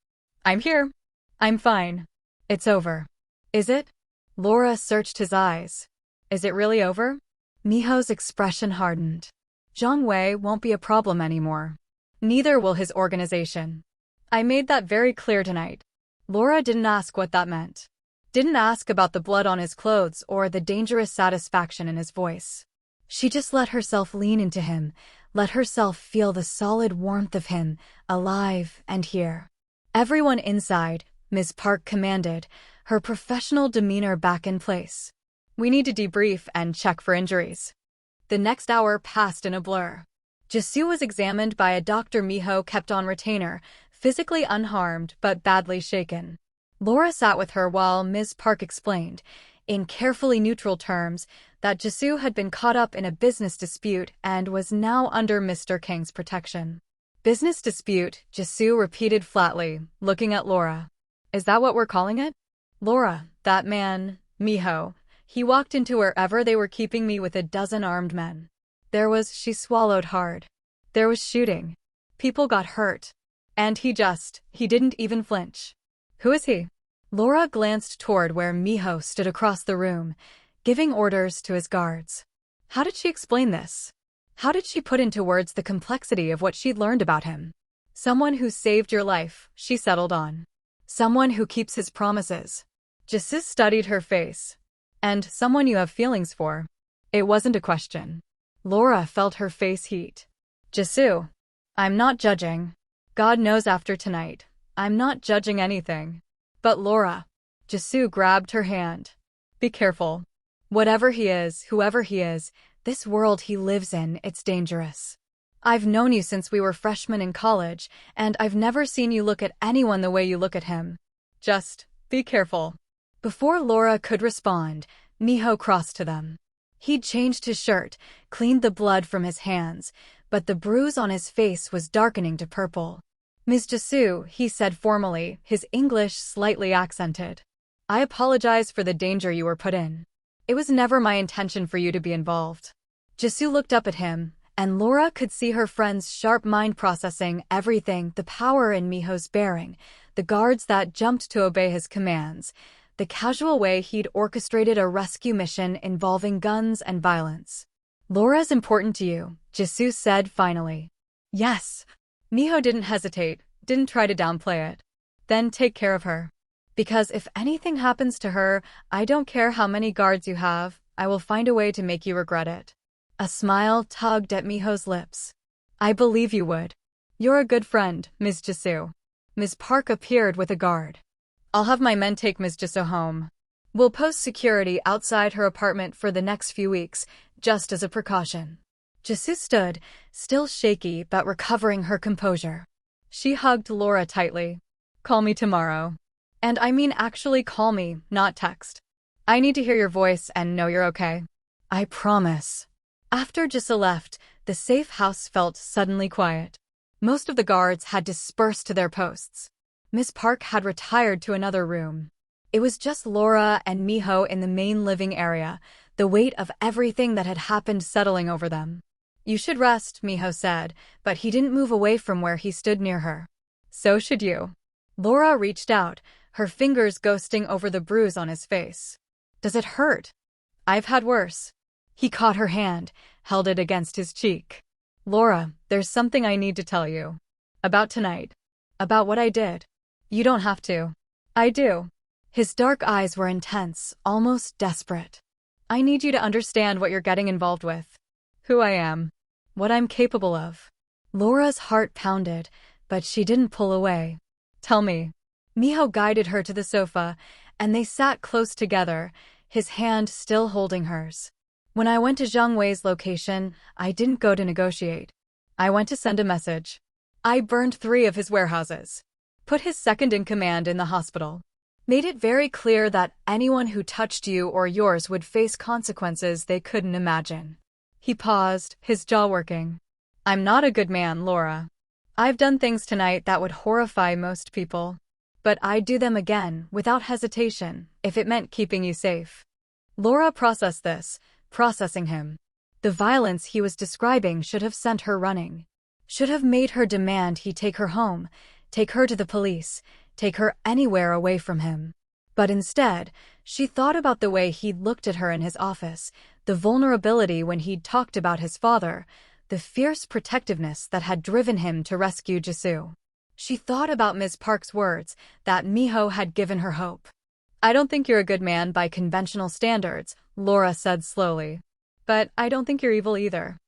"I'm here. I'm fine. It's over." "Is it?" Laura searched his eyes. "Is it really over?" Miho's expression hardened. Zhang Wei won't be a problem anymore. Neither will his organization. I made that very clear tonight. Laura didn't ask what that meant. Didn't ask about the blood on his clothes or the dangerous satisfaction in his voice. She just let herself lean into him, let herself feel the solid warmth of him, alive and here. Everyone inside, Ms. Park commanded, her professional demeanor back in place. We need to debrief and check for injuries. The next hour passed in a blur. Jisoo was examined by a doctor. Minho kept on retainer, physically unharmed but badly shaken. Laura sat with her while Ms. Park explained, in carefully neutral terms, that Jisoo had been caught up in a business dispute and was now under Mr. Kang's protection. Business dispute, Jisoo repeated flatly, looking at Laura. Is that what we're calling it? Laura, that man, Minho, he walked into wherever they were keeping me with a dozen armed men. She swallowed hard. There was shooting. People got hurt. And he didn't even flinch. Who is he? Laura glanced toward where Minho stood across the room, giving orders to his guards. How did she explain this? How did she put into words the complexity of what she'd learned about him? Someone who saved your life, she settled on. Someone who keeps his promises. Jisoo studied her face. And someone you have feelings for. It wasn't a question. Laura felt her face heat. Jisoo, I'm not judging. God knows after tonight, I'm not judging anything. But Laura, Jisoo grabbed her hand. Be careful. Whatever he is, whoever he is, this world he lives in, it's dangerous. I've known you since we were freshmen in college, and I've never seen you look at anyone the way you look at him. Just be careful. Before Laura could respond, Minho crossed to them. He'd changed his shirt, cleaned the blood from his hands, but the bruise on his face was darkening to purple. Ms. Jisoo, he said formally, his English slightly accented. I apologize for the danger you were put in. It was never my intention for you to be involved. Jisoo looked up at him, and Laura could see her friend's sharp mind processing everything, the power in Minho's bearing, the guards that jumped to obey his commands, the casual way he'd orchestrated a rescue mission involving guns and violence. Laura's important to you, Jisoo said finally. Yes. Minho didn't hesitate, didn't try to downplay it. Then take care of her. Because if anything happens to her, I don't care how many guards you have, I will find a way to make you regret it. A smile tugged at Minho's lips. I believe you would. You're a good friend, Ms. Jisoo. Ms. Park appeared with a guard. I'll have my men take Ms. Jisoo home. We'll post security outside her apartment for the next few weeks, just as a precaution. Jisoo stood, still shaky but recovering her composure. She hugged Laura tightly. Call me tomorrow. And I mean actually call me, not text. I need to hear your voice and know you're okay. I promise. After Jisoo left, the safe house felt suddenly quiet. Most of the guards had dispersed to their posts. Miss Park had retired to another room. It was just Laura and Minho in the main living area, the weight of everything that had happened settling over them. You should rest, Minho said, but he didn't move away from where he stood near her. So should you. Laura reached out, her fingers ghosting over the bruise on his face. Does it hurt? I've had worse. He caught her hand, held it against his cheek. Laura, there's something I need to tell you. About tonight. About what I did. You don't have to. I do. His dark eyes were intense, almost desperate. I need you to understand what you're getting involved with. Who I am. What I'm capable of. Laura's heart pounded, but she didn't pull away. Tell me. Minho guided her to the sofa, and they sat close together, his hand still holding hers. When I went to Zhang Wei's location, I didn't go to negotiate. I went to send a message. I burned 3 of his warehouses. Put his second-in-command in the hospital. Made it very clear that anyone who touched you or yours would face consequences they couldn't imagine. He paused, his jaw working. I'm not a good man, Laura. I've done things tonight that would horrify most people. But I'd do them again, without hesitation, if it meant keeping you safe. Laura processed this, processing him. The violence he was describing should have sent her running. Should have made her demand he take her home, take her to the police, take her anywhere away from him. But instead, she thought about the way he'd looked at her in his office, The vulnerability when he'd talked about his father, the fierce protectiveness that had driven him to rescue Jisoo. She thought about Ms. Park's words, that Minho had given her hope. "I don't think you're a good man by conventional standards," Laura said slowly. "But I don't think you're evil either.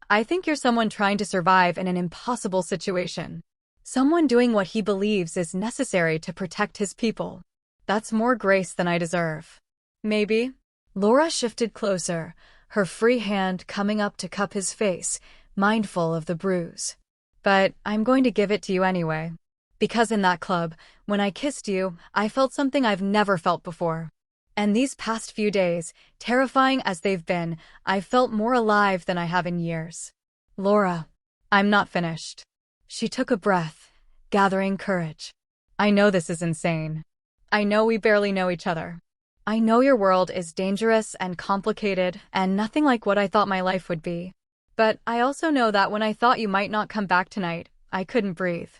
I think you're someone trying to survive in an impossible situation. Someone doing what he believes is necessary to protect his people. That's more grace than I deserve." "Maybe." Laura shifted closer, her free hand coming up to cup his face, mindful of the bruise. "But I'm going to give it to you anyway. Because in that club, when I kissed you, I felt something I've never felt before. And these past few days, terrifying as they've been, I've felt more alive than I have in years." "Laura, I'm not finished." She took a breath, gathering courage. "I know this is insane. I know we barely know each other. I know your world is dangerous and complicated and nothing like what I thought my life would be. But I also know that when I thought you might not come back tonight, I couldn't breathe.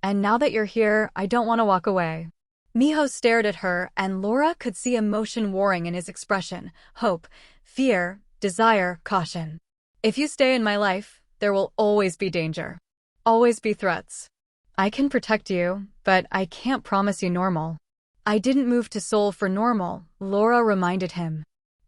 And now that you're here, I don't want to walk away." Minho stared at her, and Laura could see emotion warring in his expression: hope, fear, desire, caution. "If you stay in my life, there will always be danger. Always be threats. I can protect you, but I can't promise you normal." "I didn't move to Seoul for normal," Laura reminded him.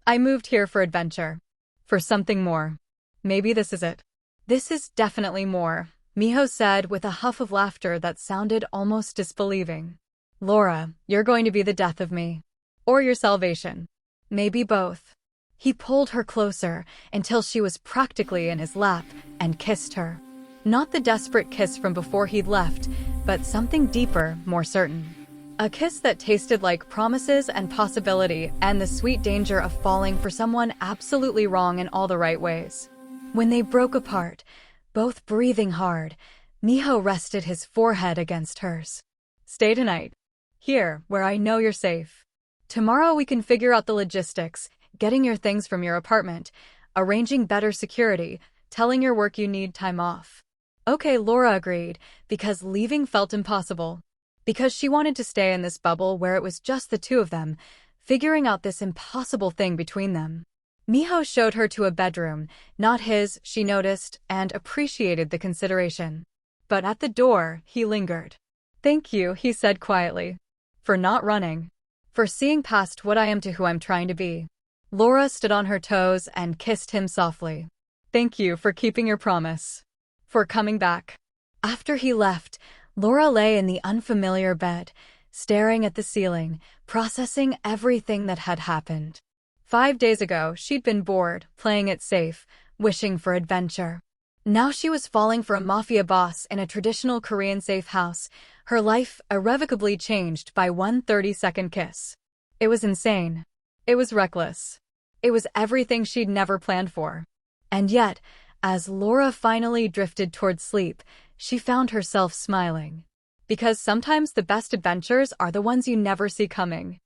"I moved here for adventure. For something more. Maybe this is it." "This is definitely more," Minho said with a huff of laughter that sounded almost disbelieving. "Laura, you're going to be the death of me. Or your salvation. Maybe both." He pulled her closer until she was practically in his lap and kissed her. Not the desperate kiss from before he'd left, but something deeper, more certain. A kiss that tasted like promises and possibility and the sweet danger of falling for someone absolutely wrong in all the right ways. When they broke apart, both breathing hard, Minho rested his forehead against hers. "Stay tonight. Here, where I know you're safe. Tomorrow we can figure out the logistics, getting your things from your apartment, arranging better security, telling your work you need time off." Okay, Laura agreed, because leaving felt impossible. Because she wanted to stay in this bubble where it was just the two of them, figuring out this impossible thing between them. Minho showed her to a bedroom, not his, she noticed, and appreciated the consideration. But at the door, he lingered. "Thank you," he said quietly. "For not running. For seeing past what I am to who I'm trying to be." Laura stood on her toes and kissed him softly. "Thank you for keeping your promise. For coming back." After he left, Laura lay in the unfamiliar bed, staring at the ceiling, processing everything that had happened. 5 days ago, she'd been bored, playing it safe, wishing for adventure. Now she was falling for a mafia boss in a traditional Korean safe house, her life irrevocably changed by one 30-second kiss. It was insane. It was reckless. It was everything she'd never planned for. And yet, as Laura finally drifted toward sleep, she found herself smiling. Because sometimes the best adventures are the ones you never see coming.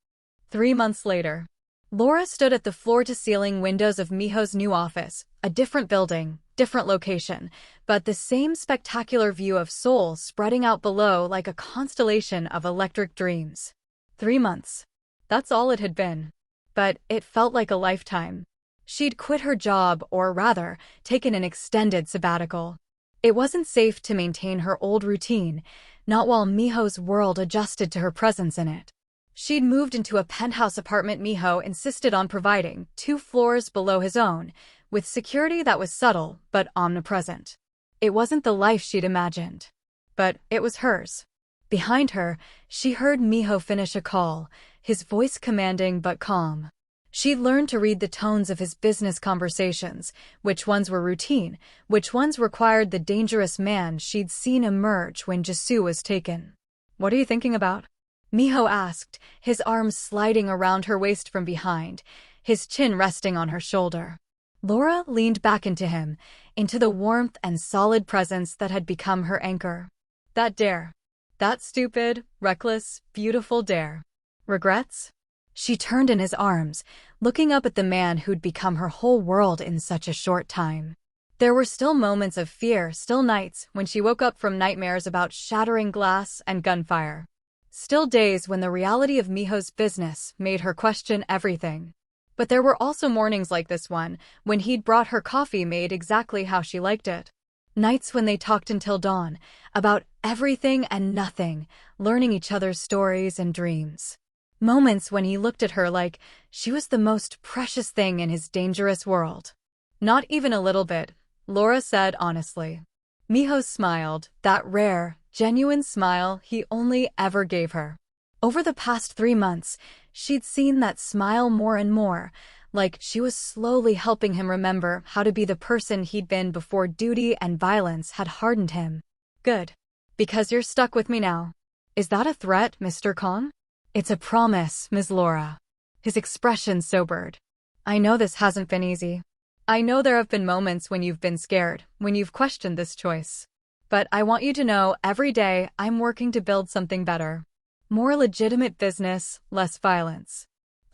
3 months later, Laura stood at the floor-to-ceiling windows of Minho's new office, a different building, different location, but the same spectacular view of Seoul spreading out below like a constellation of electric dreams. 3 months. That's all it had been. But it felt like a lifetime. She'd quit her job, or rather, taken an extended sabbatical. It wasn't safe to maintain her old routine, not while Minho's world adjusted to her presence in it. She'd moved into a penthouse apartment Minho insisted on providing, 2 floors below his own, with security that was subtle but omnipresent. It wasn't the life she'd imagined. But it was hers. Behind her, she heard Minho finish a call, his voice commanding but calm. She'd learned to read the tones of his business conversations, which ones were routine, which ones required the dangerous man she'd seen emerge when Jisoo was taken. "What are you thinking about?" Minho asked, his arms sliding around her waist from behind, his chin resting on her shoulder. Laura leaned back into him, into the warmth and solid presence that had become her anchor. "That dare. That stupid, reckless, beautiful dare. Regrets?" She turned in his arms, looking up at the man who'd become her whole world in such a short time. There were still moments of fear, still nights when she woke up from nightmares about shattering glass and gunfire. Still days when the reality of Minho's business made her question everything. But there were also mornings like this one, when he'd brought her coffee made exactly how she liked it. Nights when they talked until dawn, about everything and nothing, learning each other's stories and dreams. Moments when he looked at her like she was the most precious thing in his dangerous world. Not even a little bit, Laura said honestly. Minho smiled, that rare, genuine smile he only ever gave her. Over the past 3 months, she'd seen that smile more and more, like she was slowly helping him remember how to be the person he'd been before duty and violence had hardened him. Good. Because you're stuck with me now. Is that a threat, Mr. Kang? It's a promise, Ms. Laura. His expression sobered. I know this hasn't been easy. I know there have been moments when you've been scared, when you've questioned this choice. But I want you to know every day I'm working to build something better. More legitimate business, less violence.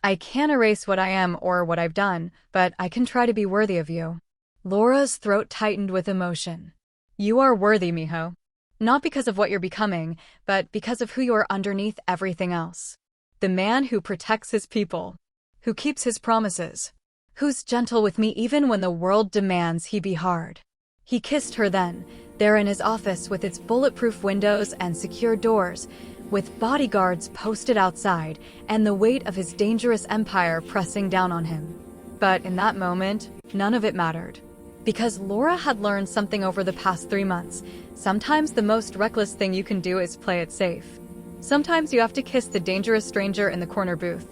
I can't erase what I am or what I've done, but I can try to be worthy of you. Laura's throat tightened with emotion. You are worthy, Minho. Not because of what you're becoming, but because of who you are underneath everything else. The man who protects his people, who keeps his promises, who's gentle with me even when the world demands he be hard. He kissed her then, there in his office with its bulletproof windows and secure doors, with bodyguards posted outside and the weight of his dangerous empire pressing down on him. But in that moment, none of it mattered. Because Laura had learned something over the past 3 months. Sometimes the most reckless thing you can do is play it safe. Sometimes you have to kiss the dangerous stranger in the corner booth.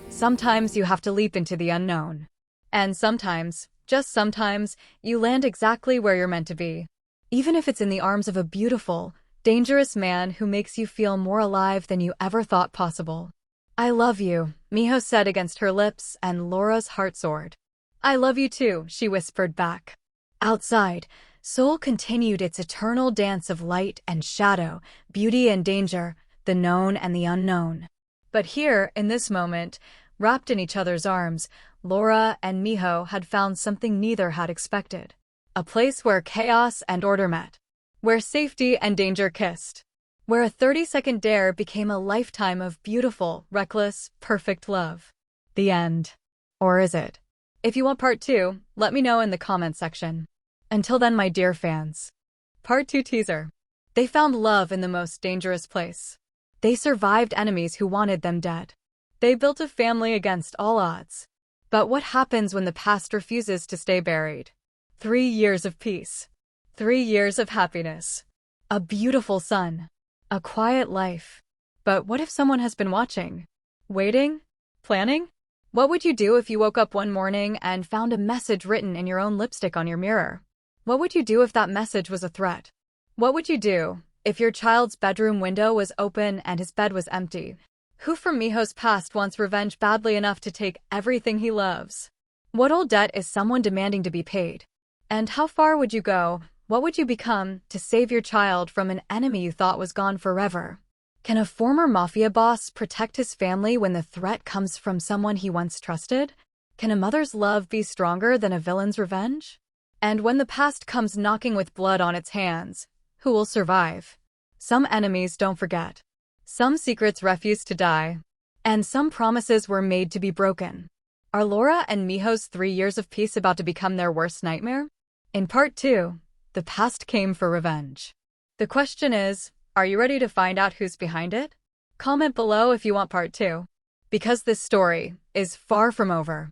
Sometimes you have to leap into the unknown. And sometimes, just sometimes, you land exactly where you're meant to be. Even if it's in the arms of a beautiful, dangerous man who makes you feel more alive than you ever thought possible. I love you, Minho said against her lips, and Laura's heart soared. I love you too, she whispered back. Outside, Seoul continued its eternal dance of light and shadow, beauty and danger, the known and the unknown. But here, in this moment, wrapped in each other's arms, Laura and Minho had found something neither had expected. A place where chaos and order met. Where safety and danger kissed. Where a 30-second dare became a lifetime of beautiful, reckless, perfect love. The end. Or is it? If you want part 2, let me know in the comments section. Until then, my dear fans. Part 2 teaser. They found love in the most dangerous place. They survived enemies who wanted them dead. They built a family against all odds. But what happens when the past refuses to stay buried? 3 years of peace. 3 years of happiness. A beautiful son. A quiet life. But what if someone has been watching? Waiting? Planning? What would you do if you woke up one morning and found a message written in your own lipstick on your mirror? What would you do if that message was a threat? What would you do if your child's bedroom window was open and his bed was empty? Who from Minho's past wants revenge badly enough to take everything he loves? What old debt is someone demanding to be paid? And how far would you go? What would you become to save your child from an enemy you thought was gone forever? Can a former Mafia boss protect his family when the threat comes from someone he once trusted? Can a mother's love be stronger than a villain's revenge? And when the past comes knocking with blood on its hands, who will survive? Some enemies don't forget. Some secrets refuse to die. And some promises were made to be broken. Are Laura and Minho's 3 years of peace about to become their worst nightmare? In part 2, the past came for revenge. The question is, are you ready to find out who's behind it? Comment below if you want part 2. Because this story is far from over.